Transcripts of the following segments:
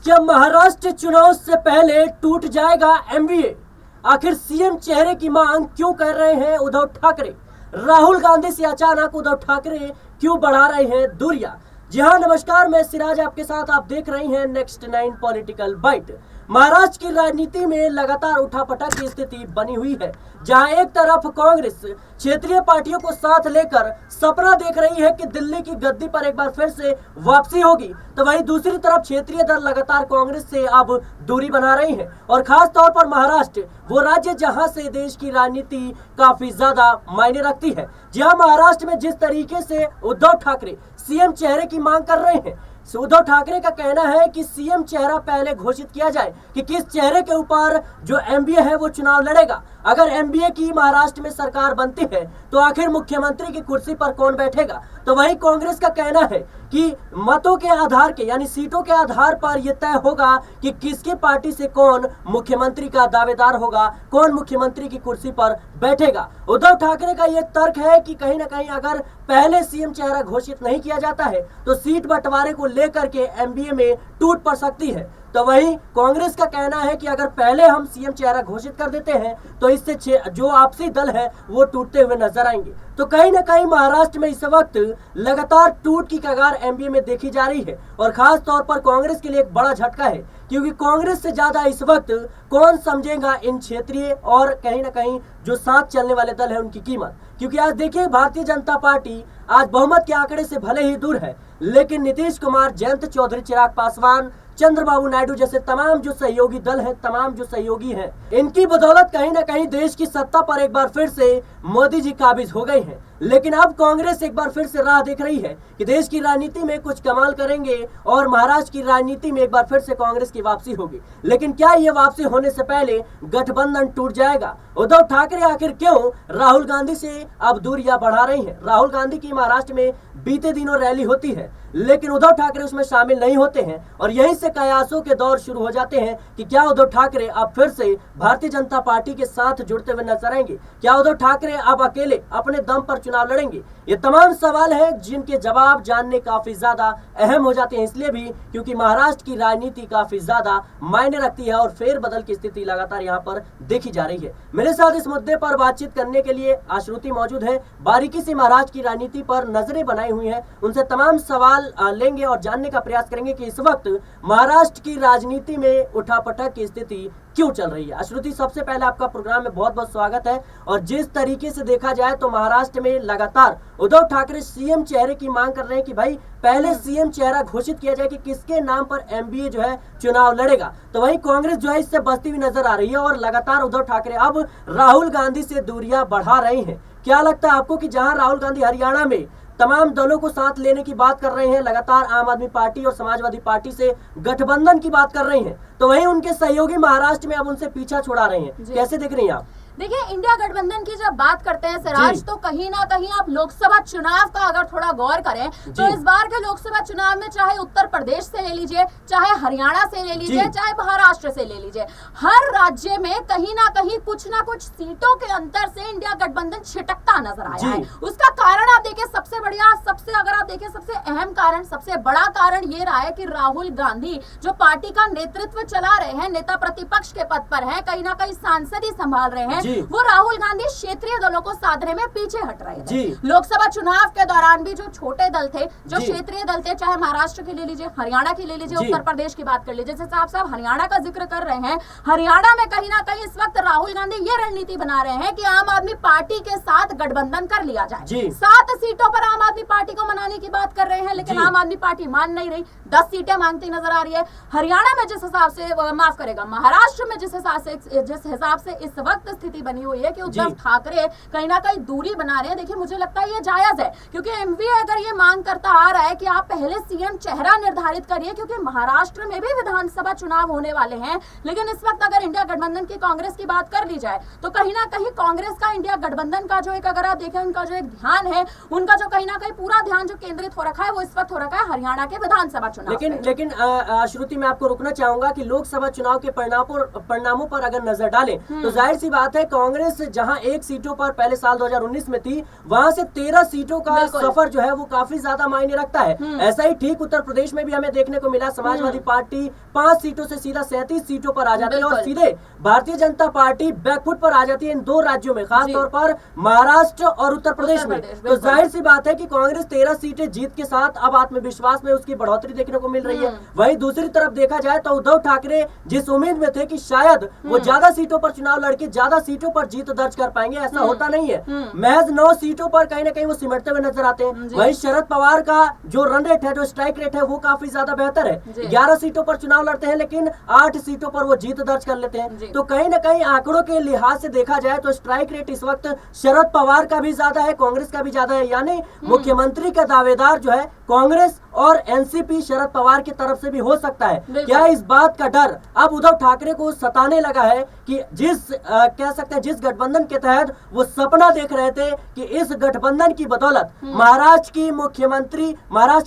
क्या महाराष्ट्र चुनाव से पहले टूट जाएगा एमबीए? आखिर सीएम चेहरे की मांग क्यों कर रहे हैं उद्धव ठाकरे? राहुल गांधी से अचानक उद्धव ठाकरे क्यों बढ़ा रहे हैं दूरियां? जी हाँ, नमस्कार, मैं सिराज आपके साथ। आप देख रही हैं नेक्स्ट 9 पॉलिटिकल बाइट। महाराष्ट्र की राजनीति में लगातार उठापटक की स्थिति बनी हुई है, जहां एक तरफ कांग्रेस क्षेत्रीय पार्टियों को साथ लेकर सपना देख रही है कि दिल्ली की गद्दी पर एक बार फिर से वापसी होगी, तो वहीं दूसरी तरफ क्षेत्रीय दल लगातार कांग्रेस से अब दूरी बना रही हैं। और खास तौर पर महाराष्ट्र वो राज्य जहां से देश की राजनीति काफी ज्यादा मायने रखती है। जी हाँ, महाराष्ट्र में जिस तरीके से उद्धव ठाकरे सीएम चेहरे की मांग कर रहे हैं, उद्धव ठाकरे का कहना है कि सीएम चेहरा पहले घोषित किया जाए कि किस चेहरे के ऊपर जो एमबीए है वो चुनाव लड़ेगा। अगर एमबीए की महाराष्ट्र में सरकार बनती है तो आखिर मुख्यमंत्री की कुर्सी पर कौन बैठेगा? तो वहीं कांग्रेस का कहना है कि मतों के आधार के यानी सीटों के आधार पर यह तय होगा कि किसकी पार्टी से कौन मुख्यमंत्री का दावेदार होगा, कौन मुख्यमंत्री की कुर्सी पर बैठेगा। उद्धव ठाकरे का यह तर्क है कि कहीं ना कहीं अगर पहले सीएम चेहरा घोषित नहीं किया जाता है तो सीट बंटवारे को लेकर के एमबीए में टूट पड़ सकती है। तो वहीं कांग्रेस का कहना है कि अगर पहले हम सीएम चेहरा घोषित कर देते हैं तो इससे जो आपसी दल है वो टूटते हुए नजर आएंगे। तो कहीं ना कहीं महाराष्ट्र में इस वक्त लगातार टूट की कगार एमबीए में देखी जा रही है, और खास तौर पर कांग्रेस के लिए एक बड़ा झटका है, क्योंकि कांग्रेस से ज्यादा इस वक्त कौन समझेगा इन क्षेत्रीय और कहीं ना कहीं जो साथ चलने वाले दल है उनकी कीमत। क्योंकि आज देखिए, भारतीय जनता पार्टी आज बहुमत के आंकड़े से भले ही दूर है, लेकिन नीतीश कुमार, जयंत चौधरी, चिराग पासवान, चंद्रबाबू नायडू जैसे तमाम जो सहयोगी दल हैं, तमाम जो सहयोगी हैं, इनकी बदौलत कहीं ना कहीं देश की सत्ता पर एक बार फिर से मोदी जी काबिज हो गए हैं। लेकिन अब कांग्रेस एक बार फिर से राह देख रही है कि देश की राजनीति में कुछ कमाल करेंगे और महाराष्ट्र की राजनीति में एक बार फिर से कांग्रेस की वापसी होगी। लेकिन क्या ये वापसी होने से पहले गठबंधन टूट जाएगा? उद्धव ठाकरे आखिर क्यों राहुल गांधी से अब दूरियां बढ़ा रही हैं? राहुल गांधी की महाराष्ट्र में बीते दिनों रैली होती है, लेकिन उद्धव ठाकरे उसमें शामिल नहीं होते हैं, और यहीं से कयासों के दौर शुरू हो जाते हैं कि क्या उद्धव ठाकरे अब फिर से भारतीय जनता पार्टी के साथ जुड़ते हुए नजर आएंगे? क्या उद्धव ठाकरे अब अकेले अपने दम पर चुनाव लड़ेंगे? ये तमाम सवाल हैं जिनके जवाब जानने काफी ज्यादा अहम हो जाते हैं, इसलिए भी क्योंकि महाराष्ट्र की राजनीति काफी ज्यादा मायने रखती है और फेरबदल की स्थिति लगातार यहाँ पर देखी जा रही है। मेरे साथ इस मुद्दे पर बातचीत करने के लिए आश्रुति मौजूद है, बारीकी से महाराष्ट्र की राजनीति पर नजरें बनाई हुई हैं। उनसे तमाम सवाल लेंगे और जानने का प्रयास करेंगे कि इस वक्त महाराष्ट्र की राजनीति में उठापटक की स्थिति क्यों चल रही है। अश्रुति, सबसे पहले आपका प्रोग्राम में बहुत बहुत स्वागत है। और जिस तरीके से देखा जाए तो महाराष्ट्र में लगातार उद्धव ठाकरे सीएम चेहरे की मांग कर रहे हैं कि भाई पहले सीएम चेहरा घोषित किया जाए कि किसके नाम पर एमबीए जो है चुनाव लड़ेगा। तो वहीं कांग्रेस जो है इससे बचती हुई नजर आ रही है और लगातार उद्धव ठाकरे अब राहुल गांधी से दूरियां बढ़ा रहे हैं। क्या लगता है आपको कि जहां राहुल गांधी हरियाणा में तमाम दलों को साथ लेने की बात कर रहे हैं, लगातार आम आदमी पार्टी और समाजवादी पार्टी से गठबंधन की बात कर रहे हैं, तो वहीं उनके सहयोगी महाराष्ट्र में अब उनसे पीछा छुड़ा रहे हैं? कैसे देख रही हैं आप? देखिए, इंडिया गठबंधन की जब बात करते हैं सिराज, तो कहीं ना कहीं आप लोकसभा चुनाव का अगर थोड़ा गौर करें तो इस बार के लोकसभा चुनाव में चाहे उत्तर प्रदेश से ले लीजिए, चाहे हरियाणा से ले लीजिए, चाहे महाराष्ट्र से ले लीजिए, हर राज्य में कहीं ना कहीं कुछ ना कुछ सीटों के अंतर से इंडिया गठबंधन छिटकता नजर आया है। उसका कारण आप देखिए, अगर आप देखें सबसे अहम कारण, सबसे बड़ा कारण ये रहा है कि राहुल गांधी जो पार्टी का नेतृत्व चला रहे हैं, नेता प्रतिपक्ष के पद पर है, कहीं ना कहीं सांसद ही संभाल रहे हैं, वो राहुल गांधी क्षेत्रीय दलों को साधने में पीछे हट रहे थे। लोकसभा चुनाव के दौरान भी जो छोटे दल थे, जो क्षेत्रीय दल थे, चाहे महाराष्ट्र की ले लीजिए, हरियाणा की ले लीजिए, उत्तर प्रदेश की बात कर लीजिए, जैसे साहब हरियाणा का जिक्र कर रहे हैं, हरियाणा में कहीं ना कहीं इस वक्त राहुल गांधी ये रणनीति बना रहे हैं कि आम आदमी पार्टी के साथ गठबंधन कर लिया जाए। 7 सीटों पर आम आदमी पार्टी को मनाने की बात कर रहे हैं, लेकिन आम आदमी पार्टी मान नहीं रही, 10 सीटें मांगती नजर आ रही है। हरियाणा में जिस हिसाब से महाराष्ट्र में जिस हिसाब से इस वक्त स्थिति बनी हुई है कि उद्धव ठाकरे कहीं ना कहीं दूरी बना रहे हैं, देखिए मुझे लगता है ये जायज है, क्योंकि एमवीए अगर ये मांग करता आ रहा है कि आप पहले सीएम चेहरा निर्धारित करिए, क्योंकि महाराष्ट्र में भी विधानसभा चुनाव होने वाले हैं। लेकिन इस वक्त अगर इंडिया गठबंधन की कांग्रेस की बात कर ली जाए तो कहीं ना कहीं कांग्रेस का इंडिया गठबंधन का जो एक, अगर आप देखें उनका जो एक ध्यान है, उनका जो कहीं ना कहीं पूरा ध्यान जो केंद्रित हो रखा है वो इस वक्त हो रखा है हरियाणा के विधानसभा चुनाव। लेकिन श्रुति, मैं आपको रुकना चाहूंगा कि लोकसभा चुनाव के परिणामों पर अगर नजर डालें तो जाहिर सी बात है है कांग्रेस जहां 1 सीटों पर पहले साल 2019 में थी, वहां से 13 सीटों का सफर जो है वो काफी ज्यादा मायने रखता है। ऐसा ही ठीक उत्तर प्रदेश में भी हमें देखने को मिला। समाजवादी पार्टी 5 सीटों से सीधा 37 सीटों पर आ जाती है और सीधे भारतीय जनता पार्टी बैकफुट पर आ जाती है इन 2 राज्यों में, खासतौर पर महाराष्ट्र और उत्तर प्रदेश में। तो जाहिर सी बात है कि कांग्रेस 13 सीटें जीत के साथ अब आत्मविश्वास में उसकी बढ़ोतरी देखने को मिल रही है। वहीं दूसरी तरफ देखा जाए तो उद्धव ठाकरे जिस उम्मीद में थे कि शायद वो ज्यादा सीटों पर चुनाव लड़के ज्यादा सीटों पर जीत दर्ज कर पाएंगे, ऐसा होता नहीं है। महज 9 सीटों पर कहीं ना कहीं वो सिमटते हुए नजर आते हैं। वहीं शरद पवार का जो रन रेट है, जो स्ट्राइक रेट है, वो काफी ज्यादा बेहतर है। 11 सीटों पर चुनाव लड़ते हैं लेकिन 8 सीटों पर वो जीत दर्ज कर लेते हैं। तो कहीं ना कहीं आंकड़ों के लिहाज से देखा जाए तो स्ट्राइक रेट इस वक्त शरद पवार का भी ज्यादा है, कांग्रेस का भी ज्यादा है। यानी मुख्यमंत्री का दावेदार जो है कांग्रेस और एनसीपी शरद पवार की तरफ से भी हो सकता है। क्या इस बात का डर अब उद्धव ठाकरे को सताने लगा है कि कह सकते हैं जिस गठबंधन के तहत वो सपना देख रहे थे कि इस गठबंधन की बदौलत महाराष्ट्र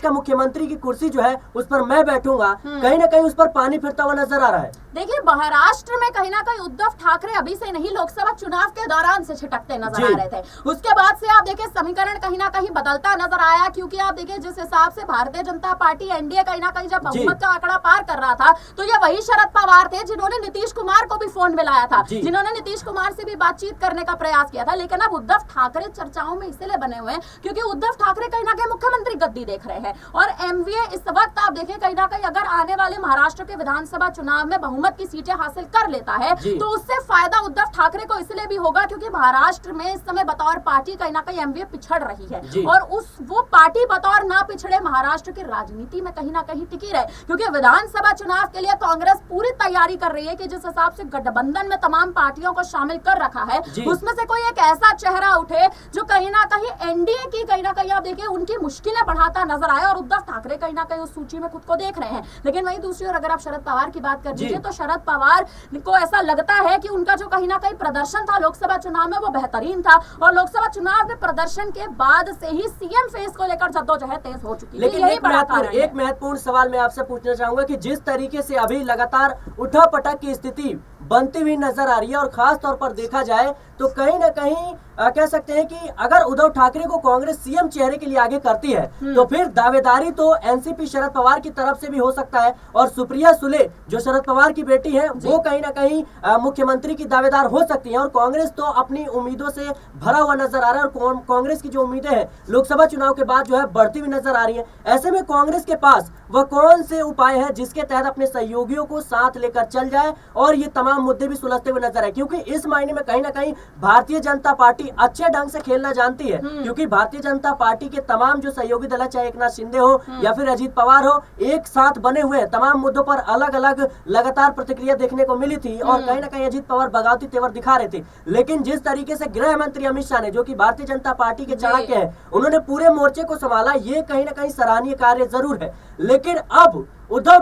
का मुख्यमंत्री की कुर्सी जो है उस पर मैं बैठूंगा, कहीं ना कहीं उस पर पानी फिरता हुआ नजर आ रहा है। देखिए, महाराष्ट्र में कहीं ना कहीं उद्धव ठाकरे अभी से नहीं, लोकसभा चुनाव के दौरान से छिटकते नजर आ रहे थे। उसके बाद से आप देखिए समीकरण कहीं ना कहीं बदलता नजर आया, क्योंकि आप देखिए जिस हिसाब से भारतीय जनता पार्टी एनडीए कहीं ना कहीं जब बहुमत का आंकड़ा पार कर रहा था, तो ये वही शरद पवार थे जिन्होंने नीतीश कुमार को भी फोन मिलाया था, जिन्होंने नीतीश कुमार से भी बातचीत करने का प्रयास किया था। लेकिन अब उद्धव ठाकरे चर्चाओं में इसलिए बने हुए हैं क्योंकि उद्धव ठाकरे कहीं ना कहीं मुख्यमंत्री गद्दी देख रहे हैं। और एमवीए इस वक्त आप देखें कहीं ना कहीं अगर आने वाले महाराष्ट्र के विधानसभा चुनाव में बहुमत की सीटें हासिल कर लेता है तो उससे फायदा उद्धव ठाकरे को इसलिए भी होगा क्योंकि महाराष्ट्र में इस समय बतौर पार्टी कहीं ना कहीं एमवीए पिछड़ रही है, और वो पार्टी बतौर ना पिछड़े महाराष्ट्र की राजनीति में कहीं ना कहीं टिकी रहे। क्योंकि विधानसभा चुनाव के लिए कांग्रेस पूरी तैयारी कर रही है कि जिस हिसाब से गठबंधन में तमाम पार्टियों को शामिल कर रखा है, उसमें से कोई एक ऐसा चेहरा उठे जो कहीं ना कहीं एनडीए की कहीं ना कहीं आप देखिए उनकी मुश्किलें बढ़ाता नजर आए, और उद्धव ठाकरे कहीं ना कहीं उस सूची में खुद को देख रहे हैं। लेकिन वहीं दूसरी ओर अगर आप शरद पवार की बात कर दीजिए तो शरद पवार को ऐसा लगता है कि उनका जो कहीं ना कहीं प्रदर्शन था लोकसभा चुनाव में वो बेहतरीन था, और लोकसभा चुनाव में प्रदर्शन के बाद से ही सीएम फेस को लेकर जद्दोजहद तेज हो चुकी है। लेकिन एक महत्वपूर्ण सवाल मैं आपसे पूछना चाहूंगा कि जिस तरीके से अभी लगातार उठापटक की स्थिति बनती हुई नजर आ रही है, और खास तौर पर देखा जाए तो कहीं ना कहीं कह सकते हैं कि अगर उद्धव ठाकरे को कांग्रेस सीएम चेहरे के लिए आगे करती है तो फिर दावेदारी तो एनसीपी शरद पवार की तरफ से भी हो सकता है, और सुप्रिया सुले जो शरद पवार की बेटी है वो कहीं ना कहीं मुख्यमंत्री की दावेदार हो सकती है। और कांग्रेस तो अपनी उम्मीदों से भरा हुआ नजर आ रहा है, और कांग्रेस की जो उम्मीदें हैं लोकसभा चुनाव के बाद जो है बढ़ती हुई नजर आ रही है। ऐसे में कांग्रेस के पास वह कौन से उपाय है जिसके तहत अपने सहयोगियों को साथ लेकर चल जाए और ये तमाम मुद्दे भी सुलझते हुए नजर आए, क्योंकि इस मायने में कहीं ना कहीं भारतीय जनता पार्टी अच्छे ढंग से खेलना जानती है। क्योंकि भारतीय जनता पार्टी के तमाम जो सहयोगी दल है, चाहे एकनाथ शिंदे हो या फिर अजीत पवार हो, एक साथ बने हुए तमाम मुद्दों पर अलग अलग लगातार प्रतिक्रिया देखने को मिली थी, और कहीं ना कहीं अजीत पवार बगावती तेवर दिखा रहे थे। लेकिन जिस तरीके से गृह मंत्री अमित शाह ने, जो कि भारतीय जनता पार्टी के चाणक्य हैं, उन्होंने पूरे मोर्चे को संभाला, ये कहीं ना कहीं सराहनीय कार्य जरूर है। लेकिन अब उद्धव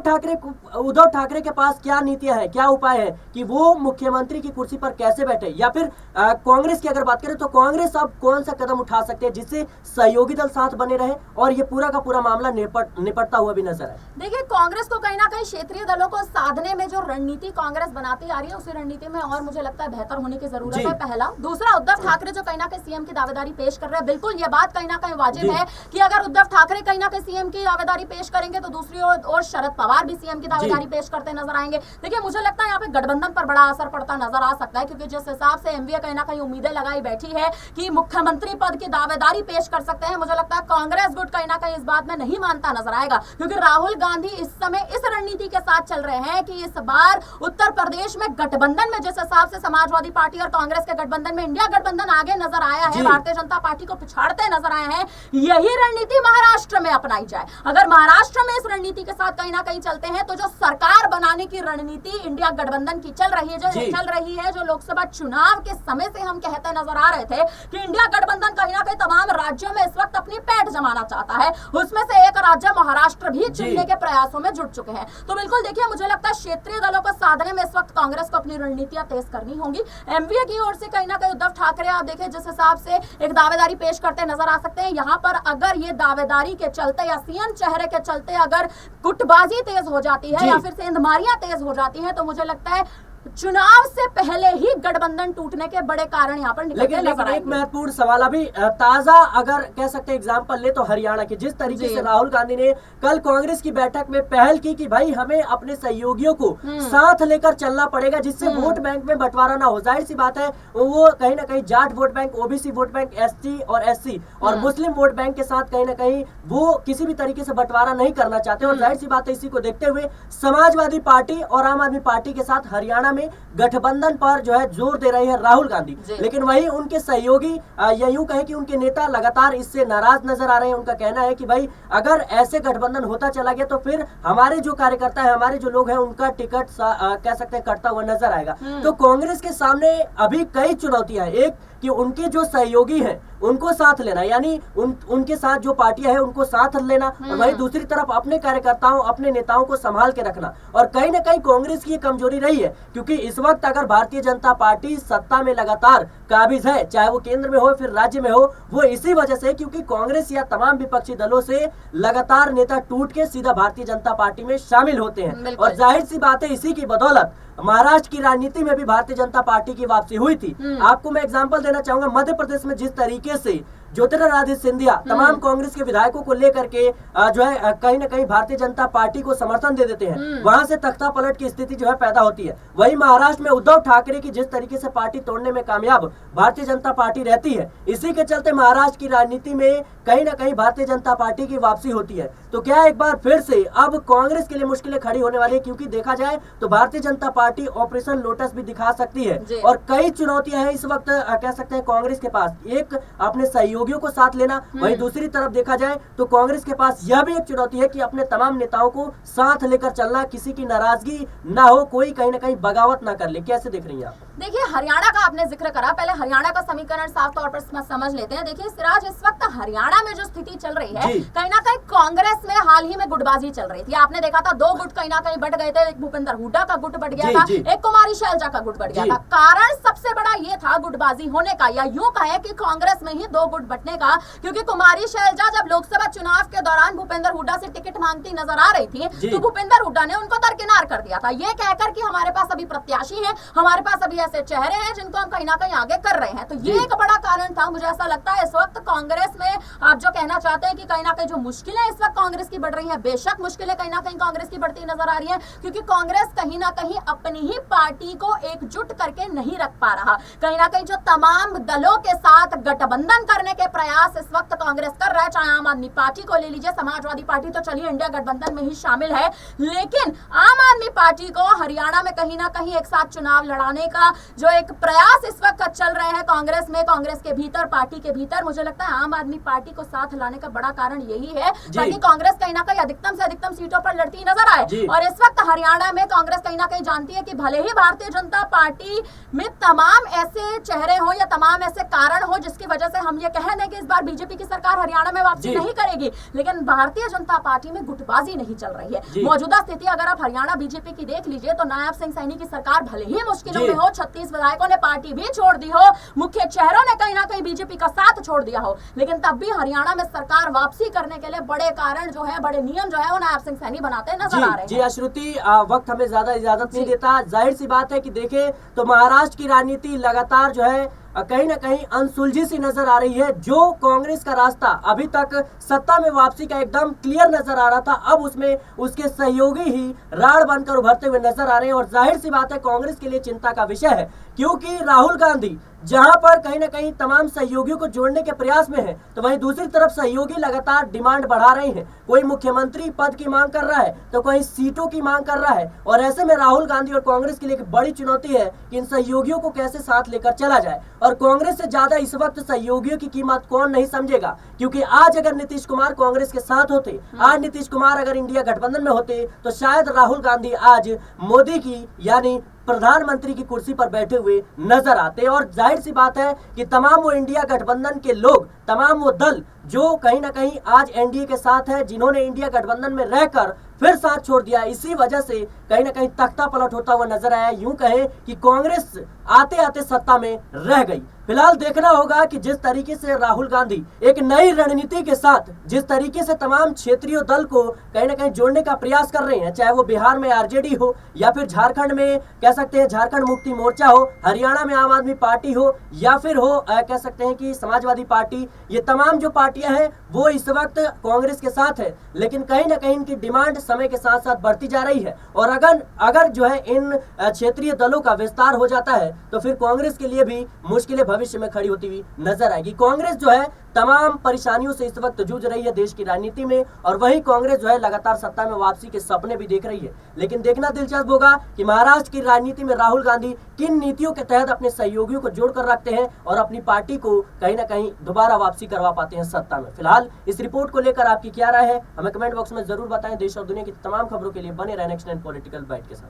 ठाकरे के पास क्या नीतियां हैं, क्या उपाय है कि वो मुख्यमंत्री की कुर्सी पर कैसे बैठे, या फिर कांग्रेस की अगर बात करें तो कांग्रेस अब कौन सा कदम उठा सकते हैं जिससे सहयोगी दल साथ बने रहे और ये पूरा का पूरा मामला निपटता हुआ भी नजर आए। देखिए, कांग्रेस को कहीं ना कहीं क्षेत्रीय दलों को साधने में जो रणनीति कांग्रेस बनाती आ रही है उसी रणनीति में और मुझे लगता है बेहतर होने की जरूरत है, पहला। दूसरा, उद्धव ठाकरे जो कहीं ना कहीं सीएम की दावेदारी पेश कर रहे हैं, बिल्कुल ये बात कहीं ना कहीं वाजिब है कि अगर उद्धव ठाकरे कहीं ना कहीं सीएम की दावेदारी पेश करेंगे तो दूसरी ओर शरद पवार भी सीएम की दावेदारी पेश करते नजर आएंगे। देखिए, मुझे लगता है यहाँ पे गठबंधन पर बड़ा असर पड़ता नजर आ सकता है, क्योंकि जिस हिसाब से एमवीए कहीं ना कहीं उम्मीदें लगाई बैठी है कि मुख्यमंत्री पद की दावेदारी पेश कर सकते हैं, मुझे लगता है कांग्रेस गुट कहीं ना कहीं इस बात में नहीं मानता नजर आएगा, क्योंकि राहुल गांधी इस समय इस रणनीति के साथ चल रहे हैं कि इस बार उत्तर प्रदेश में गठबंधन में जिस हिसाब से समाजवादी पार्टी और कांग्रेस के गठबंधन में इंडिया गठबंधन आगे नजर आया है, भारतीय जनता पार्टी को पिछाड़ते नजर आए हैं, यही रणनीति महाराष्ट्र में अपनाई जाए। अगर महाराष्ट्र में इस रणनीति के साथ कहीं ना कहीं चलते हैं तो जो सरकार बनाने की रणनीति इंडिया गठबंधन की चल रही है, जो लोकसभा चुनाव के समय से हम कहते नजर आ रहे थे कि इंडिया गठबंधन कहीं ना कहीं तमाम राज्यों में इस वक्त अपनी पैठ जमाना चाहता है, उसमें से एक राज्य महाराष्ट्र भी चुनने के प्रयासों में जुट चुके हैं। तो बिल्कुल देखिए, मुझे लगता है क्षेत्रीय दलों को साधने में इस वक्त कांग्रेस को अपनी रणनीतियां तेज करनी होंगी। एमवीए की ओर से कहीं ना कहीं उद्धव ठाकरे आप देखिए जिस हिसाब से एक दावेदारी पेश करते नजर आ सकते हैं, यहाँ पर अगर ये दावेदारी के चलते या सीएम चेहरे के चलते अगर गुटबाजी तेज हो जाती है या फिर सेंधमारियां तेज हो जाती हैं तो मुझे लगता है चुनाव से पहले ही गठबंधन टूटने के बड़े कारण यहाँ पर निकलते नजर लेकिन एक आएंगे। महत्वपूर्ण सवाल अभी ताजा अगर कह सकते हैं एग्जांपल ले तो हरियाणा के जिस तरीके से राहुल गांधी ने कल कांग्रेस की बैठक में पहल की कि भाई हमें अपने सहयोगियों को साथ लेकर चलना पड़ेगा जिससे वोट बैंक में बंटवारा ना हो। जाहिर सी बात है वो कहीं ना कहीं Jat vote bank, OBC vote bank, ST और एससी और मुस्लिम वोट बैंक के साथ कहीं ना कहीं वो किसी भी तरीके से बंटवारा नहीं करना चाहते और जाहिर सी बात है इसी को देखते हुए समाजवादी पार्टी और आम आदमी पार्टी के साथ हरियाणा में गठबंधन पर जो है जोर दे रहे हैं राहुल गांधी। लेकिन वही उनके सहयोगी या यूं कहें कि उनके नेता लगातार इससे नाराज नजर आ रहे हैं। उनका कहना है कि भाई अगर ऐसे गठबंधन होता चला गया तो फिर हमारे जो कार्यकर्ता है, हमारे जो लोग हैं उनका टिकट कह सकते हैं कटता हुआ नजर आएगा। तो कांग्रेस के सामने अभी कई चुनौतियां हैं। एक कि उनके जो सहयोगी हैं उनको साथ लेना, यानी उनके साथ जो पार्टियां हैं उनको साथ लेना और वहीं दूसरी तरफ अपने कार्यकर्ताओं, अपने नेताओं को संभाल के रखना। और कहीं ना कहीं कांग्रेस की ये कमजोरी रही है क्योंकि इस वक्त अगर भारतीय जनता पार्टी सत्ता में लगातार काबिज है, चाहे वो केंद्र में हो फिर राज्य में हो, वो इसी वजह से क्योंकि कांग्रेस या तमाम विपक्षी दलों से लगातार नेता टूट के सीधा भारतीय जनता पार्टी में शामिल होते हैं। और जाहिर सी बात है इसी की बदौलत महाराष्ट्र की राजनीति में भी भारतीय जनता पार्टी की वापसी हुई थी। आपको मैं एग्जांपल देना चाहूंगा, मध्य प्रदेश में जिस तरीके से ज्योतिरादित्य सिंधिया तमाम कांग्रेस के विधायकों को लेकर के जो है कहीं ना कहीं भारतीय जनता पार्टी को समर्थन दे देते हैं, वहां से तख्ता पलट की स्थिति जो है पैदा होती है। वहीं महाराष्ट्र में उद्धव ठाकरे की जिस तरीके से पार्टी तोड़ने में कामयाब भारतीय जनता पार्टी रहती है, इसी के चलते महाराष्ट्र की राजनीति में कहीं ना कहीं भारतीय जनता पार्टी की वापसी होती है। तो क्या एक बार फिर से अब कांग्रेस के लिए मुश्किलें खड़ी होने वाली है क्योंकि देखा जाए तो Bharatiya Janata party operation lotus भी दिखा सकती है और कई चुनौतियां हैं इस वक्त कह सकते हैं कांग्रेस के पास। एक अपने सहयोगियों को साथ लेना, वहीं दूसरी तरफ देखा जाए तो कांग्रेस के पास यह भी एक चुनौती है कि अपने तमाम नेताओं को साथ लेकर चलना, किसी की नाराजगी ना हो, कोई कहीं ना कहीं बगावत ना कर ले। कैसे देख रही हैं आप? देखिए हरियाणा का आपने जिक्र करा, पहले हरियाणा का समीकरण साफ तौर पर समझ लेते हैं। देखिए सिराज, इस वक्त हरियाणा में जो स्थिति चल रही है कहीं ना कहीं कांग्रेस में हाल ही में गुटबाजी चल रही थी। आपने देखा था 2 गुट कहीं ना कहीं बढ़ गए थे, एक भूपेंद्र हुड्डा का गुट बढ़ गया था, एक कुमारी शैलजा का गुट बढ़ गया था। कारण सबसे बड़ा ये था गुटबाजी होने का, या यूं कहे कि कांग्रेस में ही 2 गुट बंटने का, क्योंकि कुमारी शैलजा जब लोकसभा चुनाव के दौरान भूपेंद्र हुड्डा से टिकट मांगती नजर आ रही थी तो भूपेंद्र हुड्डा ने उनको दरकिनार कर दिया था, ये कहकर कि हमारे पास अभी प्रत्याशी हैं, हमारे पास अभी ऐसे चेहरे हैं जिनको हम कहीं ना कहीं आगे कर रहे हैं। तो ये एक बड़ा कारण था। मुझे ऐसा लगता है इस वक्त कांग्रेस में आप जो कहना चाहते हैं कि कहीं ना कहीं जो मुश्किलें इस वक्त कांग्रेस की बढ़ रही हैं, बेशक मुश्किलें कहीं ना कहीं कांग्रेस की बढ़ती नजर आ रही हैं क्योंकि कांग्रेस कहीं ना कहीं अपनी ही पार्टी को एकजुट करके नहीं रख पा रहा। कहीं ना कहीं जो तमाम दलों के साथ गठबंधन करने के प्रयास इस वक्त कांग्रेस कर रहा है, चाहे आम आदमी पार्टी को ले लीजिए, समाजवादी पार्टी तो चलिए इंडिया गठबंधन में ही शामिल है, लेकिन आम आदमी पार्टी को हरियाणा में कहीं ना कहीं एक साथ चुनाव लड़ाने का जो एक प्रयास इस वक्त चल रहे हैं कांग्रेस में, कांग्रेस के भीतर, पार्टी के भीतर, मुझे लगता है आम आदमी पार्टी को साथ लाने का बड़ा कारण यही है ताकि कांग्रेस कहीं ना कहीं अधिकतम से अधिकतम सीटों पर लड़ती नजर आए। और इस वक्त हरियाणा में कांग्रेस कहीं ना कहीं जानती है कि भले ही भारतीय जनता पार्टी में तमाम ऐसे चेहरे हो या तमाम ऐसे कारण हो जिसकी वजह से हम ये कह दें कि इस बार बीजेपी की सरकार हरियाणा में वापसी नहीं करेगी, लेकिन भारतीय जनता पार्टी में गुटबाजी नहीं चल रही है। मौजूदा स्थिति अगर आप हरियाणा बीजेपी की देख लीजिए तो नायब सिंह सैनी की सरकार भले ही मुश्किलों में हो, 36 विधायकों ने पार्टी भी छोड़ दी हो, मुख्य चेहरों ने कहीं ना कहीं बीजेपी का साथ छोड़ दिया हो, लेकिन तब भी हरियाणा में सरकार वापसी करने के लिए बड़े कारण जो है, बड़े नियम जो है वो नायब सिंह सैनी बनाते नजर आ रहे हैं। जी अश्रुति, वक्त हमें ज्यादा इजाजत नहीं देता। जाहिर सी बात है कि देखें तो महाराष्ट्र की राजनीति लगातार जो है कहीं ना कहीं अनसुलझी सी नजर आ रही है। जो कांग्रेस का रास्ता अभी तक सत्ता में वापसी का एकदम क्लियर नजर आ रहा था, अब उसमें उसके सहयोगी ही राड़ बनकर उभरते हुए नजर आ रहे हैं और जाहिर सी बात है कांग्रेस के लिए चिंता का विषय है क्योंकि राहुल गांधी जहां पर कहीं ना कहीं तमाम सहयोगियों को जोड़ने के प्रयास में है तो वहीं दूसरी तरफ सहयोगी लगातार डिमांड बढ़ा रहे हैं। कोई मुख्यमंत्री पद की मांग कर रहा है तो कोई सीटों की मांग कर रहा है और ऐसे में राहुल गांधी और कांग्रेस के लिए एक बड़ी चुनौती है कि इन सहयोगियों को कैसे साथ लेकर चला जाए। और कांग्रेस से ज्यादा इस वक्त सहयोगियों की कीमत कौन नहीं समझेगा, क्योंकि आज अगर नीतीश कुमार कांग्रेस के साथ होते, आज नीतीश कुमार अगर इंडिया गठबंधन में होते तो शायद राहुल गांधी आज मोदी की यानी प्रधानमंत्री की कुर्सी पर बैठे हुए नजर आते। और जाहिर सी बात है कि तमाम वो इंडिया गठबंधन के लोग, तमाम वो दल जो कहीं ना कहीं आज एनडीए के साथ है, जिन्होंने इंडिया गठबंधन में रहकर फिर साथ छोड़ दिया। इसी वजह से कहीं ना कहीं तख्ता पलट होता हुआ नजर आया। यूं कहें कि कांग्रेस आते आते सत्ता में रह गई। फिलहाल देखना होगा कि जिस तरीके से राहुल गांधी एक नई रणनीति के साथ जिस तरीके से तमाम क्षेत्रीय दल को कहीं ना कहीं जोड़ने का प्रयास कर रहे हैं, चाहे वो बिहार में आरजेडी हो या फिर झारखंड में कह सकते हैं झारखंड मुक्ति मोर्चा हो, हरियाणा में आम आदमी पार्टी हो या फिर हो कह सकते हैं कि समाजवादी पार्टी, ये तमाम जो पार्टियां हैं वो इस वक्त कांग्रेस के साथ है। लेकिन कहीं ना कहीं इनकी डिमांड समय के साथ साथ बढ़ती जा रही है और अगर जो है इन क्षेत्रीय दलों का विस्तार हो जाता है तो फिर कांग्रेस के लिए भी मुश्किलें भविष्य में खड़ी होती हुई नजर आएगी। कांग्रेस जो है तमाम परेशानियों से इस वक्त जूझ रही है देश की राजनीति में और वही कांग्रेस जो है लगातार सत्ता में वापसी के सपने भी देख रही है। लेकिन देखना दिलचस्प होगा कि महाराष्ट्र की राजनीति में राहुल गांधी किन नीतियों के तहत अपने सहयोगियों को जोड़कर रखते हैं और अपनी पार्टी को कहीं ना कहीं दोबारा वापसी करवा पाते हैं सत्ता में। फिलहाल इस रिपोर्ट को लेकर आपकी क्या राय है, हमें कमेंट बॉक्स में जरूर बताएं। देश और दुनिया की तमाम खबरों के लिए बने रहें नेक्स्ट 9 पॉलिटिकल बाइट के साथ।